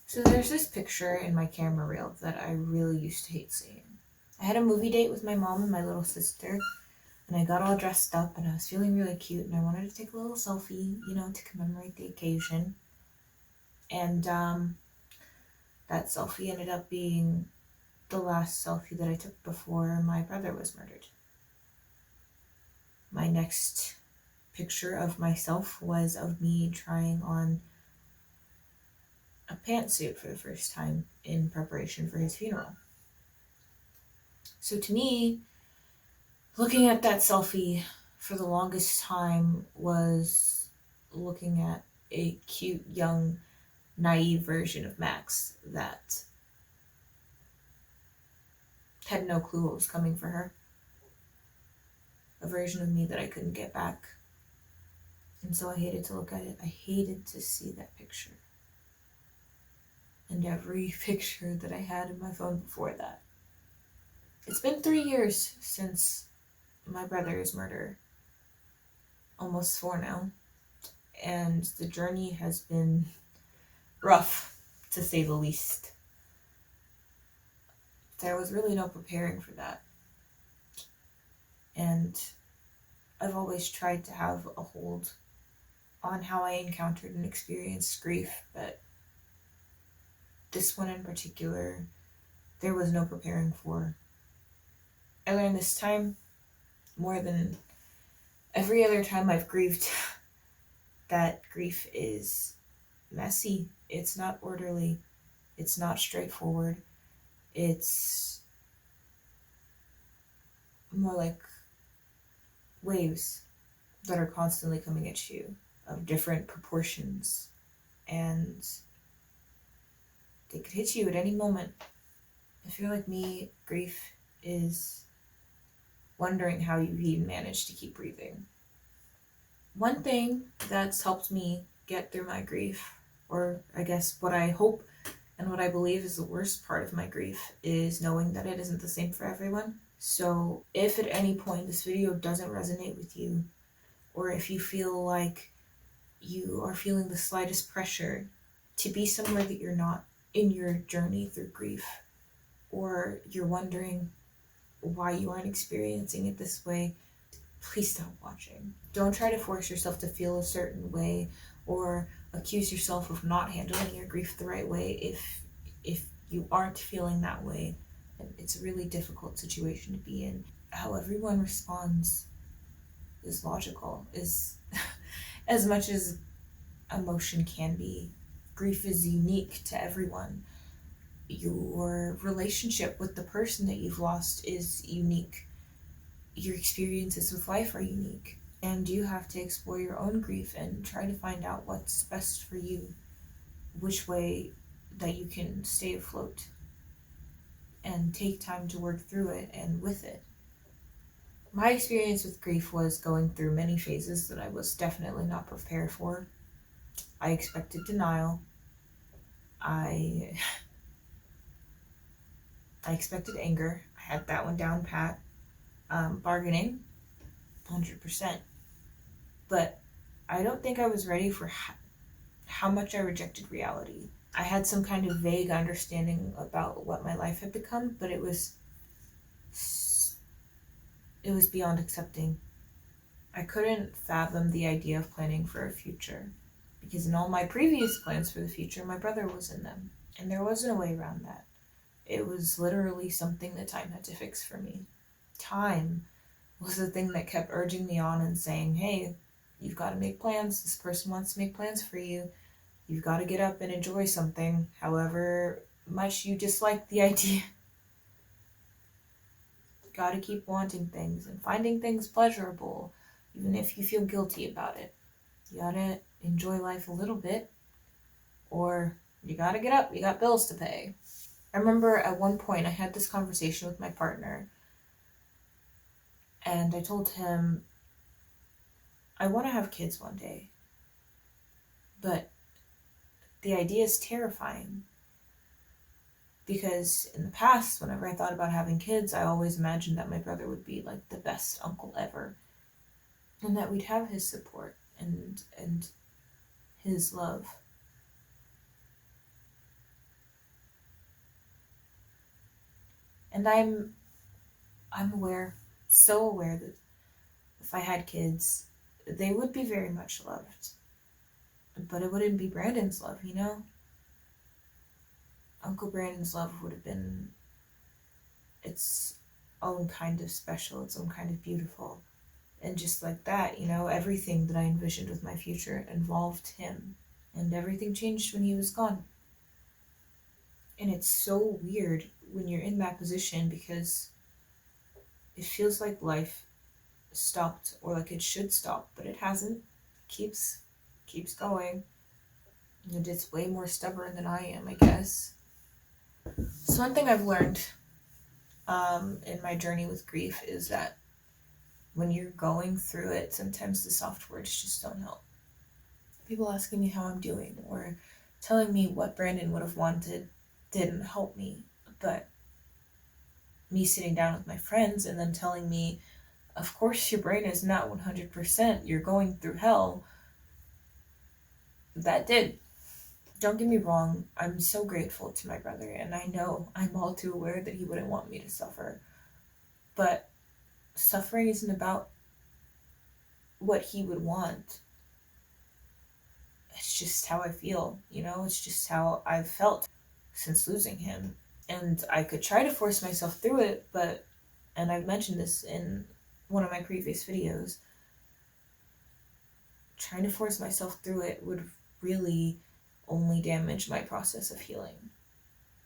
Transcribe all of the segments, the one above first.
So there's this picture in my camera reel that I really used to hate seeing. I had a movie date with my mom and my little sister, and I got all dressed up and I was feeling really cute and I wanted to take a little selfie, to commemorate the occasion. And that selfie ended up being the last selfie that I took before my brother was murdered. My next picture of myself was of me trying on a pantsuit for the first time in preparation for his funeral. So to me, looking at that selfie for the longest time was looking at a cute, young, naive version of Max that had no clue what was coming for her. A version of me that I couldn't get back. And so I hated to look at it. I hated to see that picture. And every picture that I had in my phone before that. It's been 3 years since my brother's murder. Almost 4 now. And the journey has been rough, to say the least. There was really no preparing for that. And I've always tried to have a hold on how I encountered and experienced grief, but this one in particular, there was no preparing for. I learned this time, more than every other time I've grieved, that grief is messy. It's not orderly. It's not straightforward. It's more like waves that are constantly coming at you of different proportions, and they could hit you at any moment. If you're like me, grief is wondering how you even manage to keep breathing. One thing that's helped me get through my grief, or I guess what I hope and what I believe is the worst part of my grief, is knowing that it isn't the same for everyone. So if at any point this video doesn't resonate with you, or if you feel like you are feeling the slightest pressure to be somewhere that you're not in your journey through grief, or you're wondering why you aren't experiencing it this way, please stop watching. Don't try to force yourself to feel a certain way or accuse yourself of not handling your grief the right way if you aren't feeling that way. It's a really difficult situation to be in. How everyone responds is logical, is as much as emotion can be. Grief is unique to everyone. Your relationship with the person that you've lost is unique. Your experiences with life are unique. And you have to explore your own grief and try to find out what's best for you, which way that you can stay afloat and take time to work through it and with it. My experience with grief was going through many phases that I was definitely not prepared for. I expected denial. I expected anger. I had that one down pat. Bargaining, 100%. But I don't think I was ready for how much I rejected reality. I had some kind of vague understanding about what my life had become, but it was beyond accepting. I couldn't fathom the idea of planning for a future, because in all my previous plans for the future, my brother was in them, and there wasn't a way around that. It was literally something that time had to fix for me. Time was the thing that kept urging me on and saying, hey, you've got to make plans. This person wants to make plans for you. You've got to get up and enjoy something, however much you dislike the idea. Got to keep wanting things and finding things pleasurable, even if you feel guilty about it. You got to enjoy life a little bit, or you got to get up. You got bills to pay. I remember at one point I had this conversation with my partner, and I told him, I want to have kids one day, but the idea is terrifying. Because in the past, whenever I thought about having kids, I always imagined that my brother would be like the best uncle ever, and that we'd have his support and his love. And I'm aware, so aware that if I had kids, they would be very much loved. But it wouldn't be Brandon's love, you know? Uncle Brandon's love would have been its own kind of special, its own kind of beautiful. And just like that, you know, everything that I envisioned with my future involved him. And everything changed when he was gone. And it's so weird when you're in that position because it feels like life stopped or like it should stop, but it hasn't. Keeps going. And it's way more stubborn than I am, I guess. So one thing I've learned in my journey with grief is that when you're going through it, sometimes the soft words just don't help. People asking me how I'm doing or telling me what Brandon would have wanted didn't help me. But me sitting down with my friends and them telling me, of course your brain is not 100%, you're going through hell, that did. Don't get me wrong, I'm so grateful to my brother, and I know I'm all too aware that he wouldn't want me to suffer. But suffering isn't about what he would want. It's just how I feel, you know? It's just how I've felt since losing him. And I could try to force myself through it, but, and I've mentioned this in one of my previous videos, trying to force myself through it would really only damage my process of healing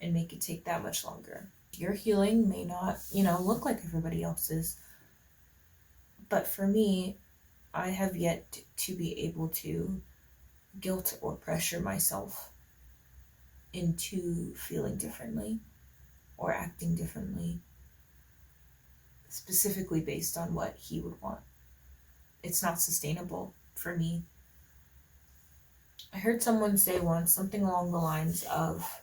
and make it take that much longer. Your healing may not, you know, look like everybody else's, but for me, I have yet to be able to guilt or pressure myself into feeling differently or acting differently, specifically based on what he would want. It's not sustainable for me. I heard someone say once something along the lines of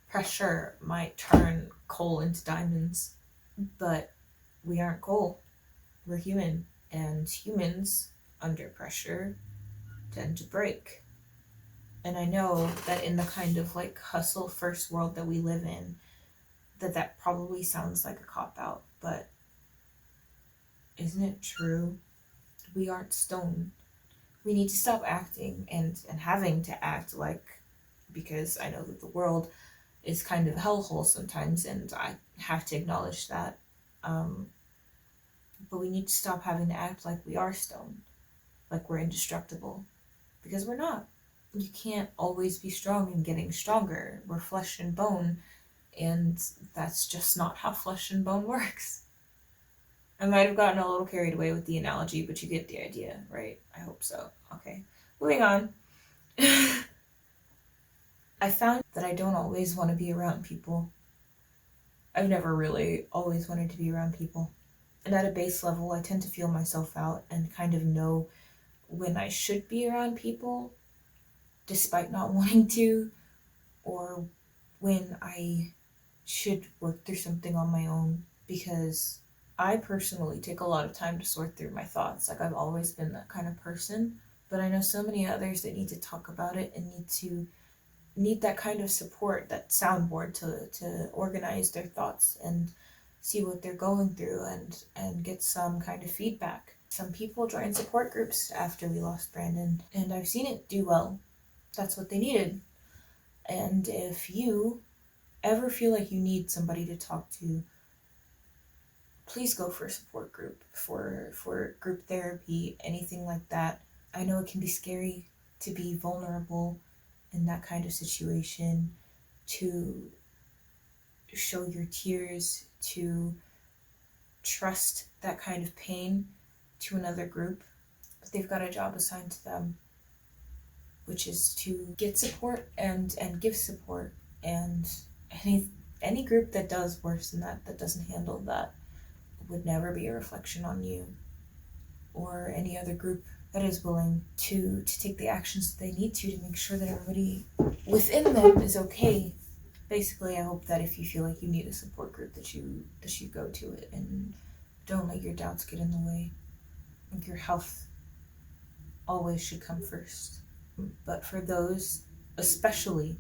pressure might turn coal into diamonds, but we aren't coal. We're human, and humans under pressure tend to break. And I know that in the kind of like hustle first world that we live in, that probably sounds like a cop-out, but isn't it true? We aren't stone. We need to stop acting and having to act like, because I know that the world is kind of a hellhole sometimes, and I have to acknowledge that. But we need to stop having to act like we are stone, like we're indestructible, because we're not. You can't always be strong and getting stronger. We're flesh and bone, and that's just not how flesh and bone works. I might have gotten a little carried away with the analogy, but you get the idea, right? I hope so. Okay, moving on. I found that I don't always want to be around people. I've never really always wanted to be around people. And at a base level, I tend to feel myself out and kind of know when I should be around people, despite not wanting to, or when I should work through something on my own, because I personally take a lot of time to sort through my thoughts. Like, I've always been that kind of person, but I know so many others that need to talk about it and need that kind of support, that soundboard to organize their thoughts and see what they're going through and get some kind of feedback. Some people joined support groups after we lost Brandon, and I've seen it do well. That's what they needed. And if you ever feel like you need somebody to talk to, please go for a support group, for group therapy, anything like that. I know it can be scary to be vulnerable in that kind of situation, to show your tears, to trust that kind of pain to another group, but they've got a job assigned to them, which is to get support and give support. And any group that does worse than that doesn't handle that, would never be a reflection on you or any other group that is willing to take the actions that they need to make sure that everybody within them is okay. Basically, I hope that if you feel like you need a support group, that you go to it and don't let your doubts get in the way. Like, your health always should come first. But for those, especially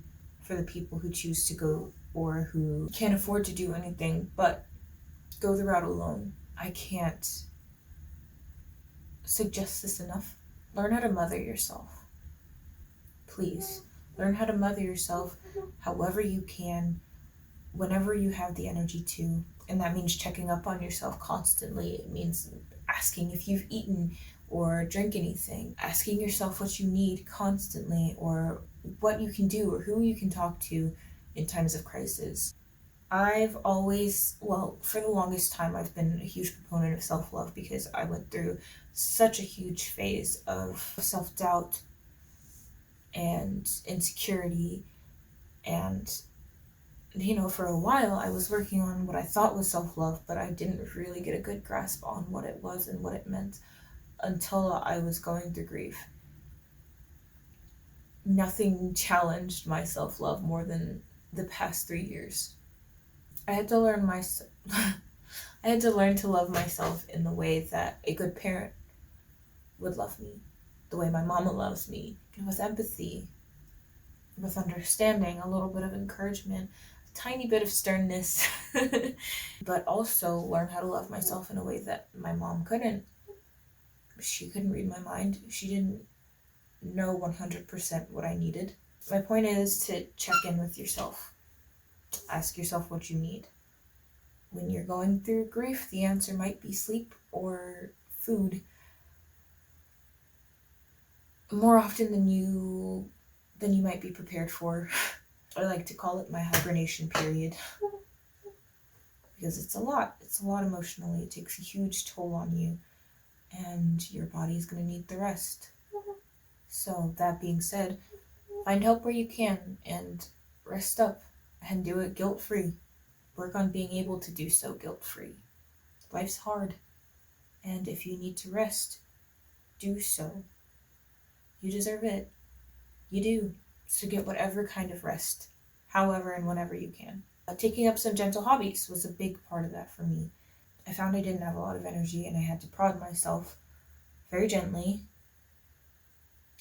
for the people who choose to go or who can't afford to do anything but go the route alone. I can't suggest this enough. Learn how to mother yourself. Please. Learn how to mother yourself however you can, whenever you have the energy to. And that means checking up on yourself constantly. It means asking if you've eaten or drank anything, asking yourself what you need constantly, or what you can do or who you can talk to in times of crisis. I've always, well, for the longest time, I've been a huge proponent of self-love because I went through such a huge phase of self-doubt and insecurity. And, for a while, I was working on what I thought was self-love, but I didn't really get a good grasp on what it was and what it meant until I was going through grief. Nothing challenged my self-love more than the past 3 years. I had to learn to love myself in the way that a good parent would love me, the way my mama loves me, with empathy, with understanding, a little bit of encouragement, a tiny bit of sternness, but also learn how to love myself in a way that my mom couldn't. She couldn't read my mind. She didn't know 100% what I needed. My point is to check in with yourself. Ask yourself what you need. When you're going through grief, the answer might be sleep or food. More often than you might be prepared for. I like to call it my hibernation period. Because it's a lot. It's a lot emotionally. It takes a huge toll on you. And your body's going to need the rest. So that being said, find help where you can and rest up and do it guilt-free. Work on being able to do so guilt-free. Life's hard, and if you need to rest, do so. You deserve it. You do. So get whatever kind of rest, however and whenever you can. Taking up some gentle hobbies was a big part of that for me. I found I didn't have a lot of energy and I had to prod myself very gently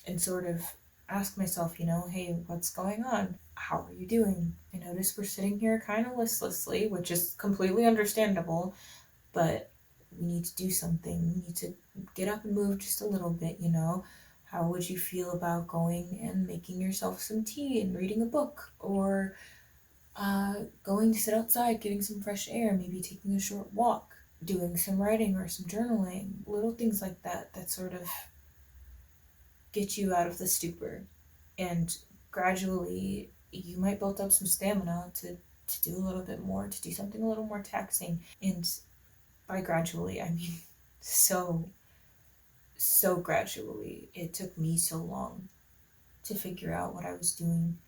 and sort of ask myself, hey, what's going on? How are you doing? I notice we're sitting here kind of listlessly, which is completely understandable, but we need to do something. We need to get up and move just a little bit, How would you feel about going and making yourself some tea and reading a book, or going to sit outside, getting some fresh air, maybe taking a short walk, doing some writing or some journaling, little things like that sort of get you out of the stupor. And gradually you might build up some stamina to do a little bit more, to do something a little more taxing. And by gradually, I mean so gradually. It took me so long to figure out what I was doing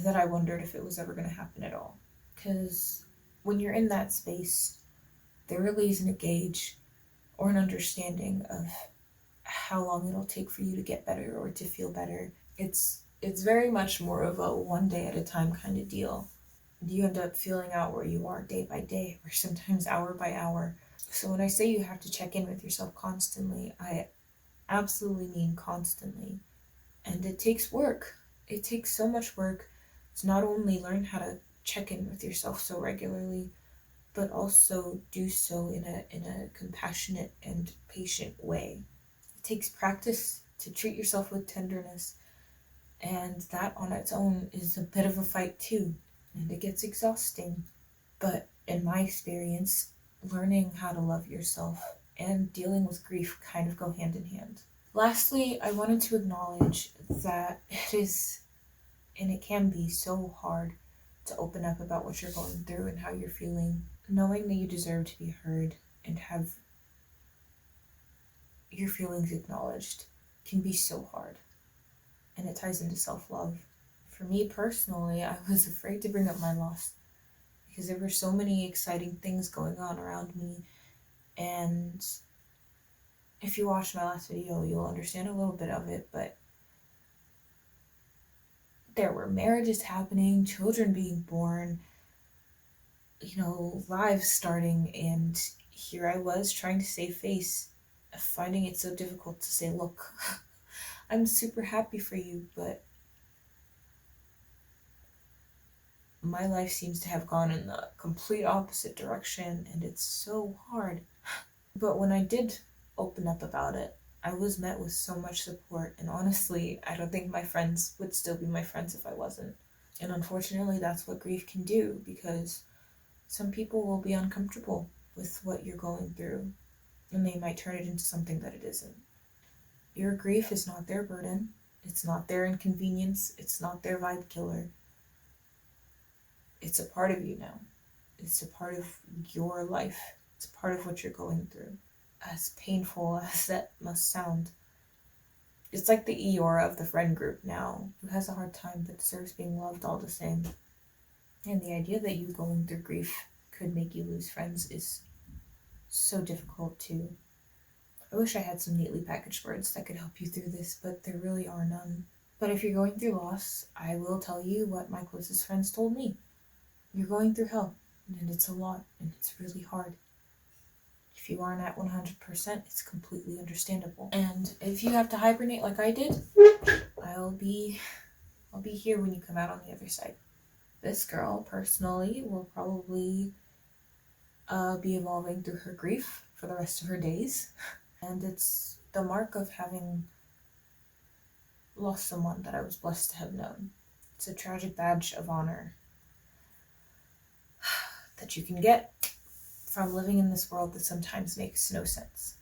that I wondered if it was ever going to happen at all. Because when you're in that space, there really isn't a gauge or an understanding of how long it'll take for you to get better or to feel better. It's very much more of a one day at a time kind of deal. You end up feeling out where you are day by day, or sometimes hour by hour. So when I say you have to check in with yourself constantly, I absolutely mean constantly. And it takes work. It takes so much work to not only learn how to check in with yourself so regularly, but also do so in a compassionate and patient way. It takes practice to treat yourself with tenderness, and that on its own is a bit of a fight too, and it gets exhausting. But in my experience, learning how to love yourself and dealing with grief kind of go hand in hand. Lastly, I wanted to acknowledge that it is, and it can be, so hard to open up about what you're going through and how you're feeling. Knowing that you deserve to be heard and have your feelings acknowledged can be so hard. And it ties into self-love. For me personally, I was afraid to bring up my loss because there were so many exciting things going on around me. And if you watch my last video, you'll understand a little bit of it, but there were marriages happening, children being born, lives starting, and here I was trying to save face, finding it so difficult to say, look, I'm super happy for you, but my life seems to have gone in the complete opposite direction, and it's so hard. But when I did open up about it, I was met with so much support, and honestly, I don't think my friends would still be my friends if I wasn't. And unfortunately, that's what grief can do, because some people will be uncomfortable with what you're going through, and they might turn it into something that it isn't. Your grief is not their burden, it's not their inconvenience, it's not their vibe killer. It's a part of you now. It's a part of your life. It's a part of what you're going through. As painful as that must sound. It's like the Eeyore of the friend group now, who has a hard time but deserves being loved all the same. And the idea that you going through grief could make you lose friends is so difficult too. I wish I had some neatly packaged words that could help you through this, but there really are none. But if you're going through loss, I will tell you what my closest friends told me. You're going through hell, and it's a lot, and it's really hard. If you aren't at 100%, it's completely understandable. And if you have to hibernate like I did, I'll be here when you come out on the other side. This girl, personally, will probably be evolving through her grief for the rest of her days. And it's the mark of having lost someone that I was blessed to have known. It's a tragic badge of honor that you can get from living in this world that sometimes makes no sense.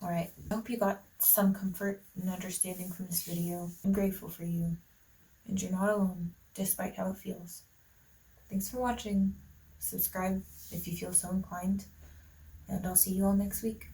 Alright, I hope you got some comfort and understanding from this video. I'm grateful for you, and you're not alone, despite how it feels. Thanks for watching. Subscribe if you feel so inclined, and I'll see you all next week.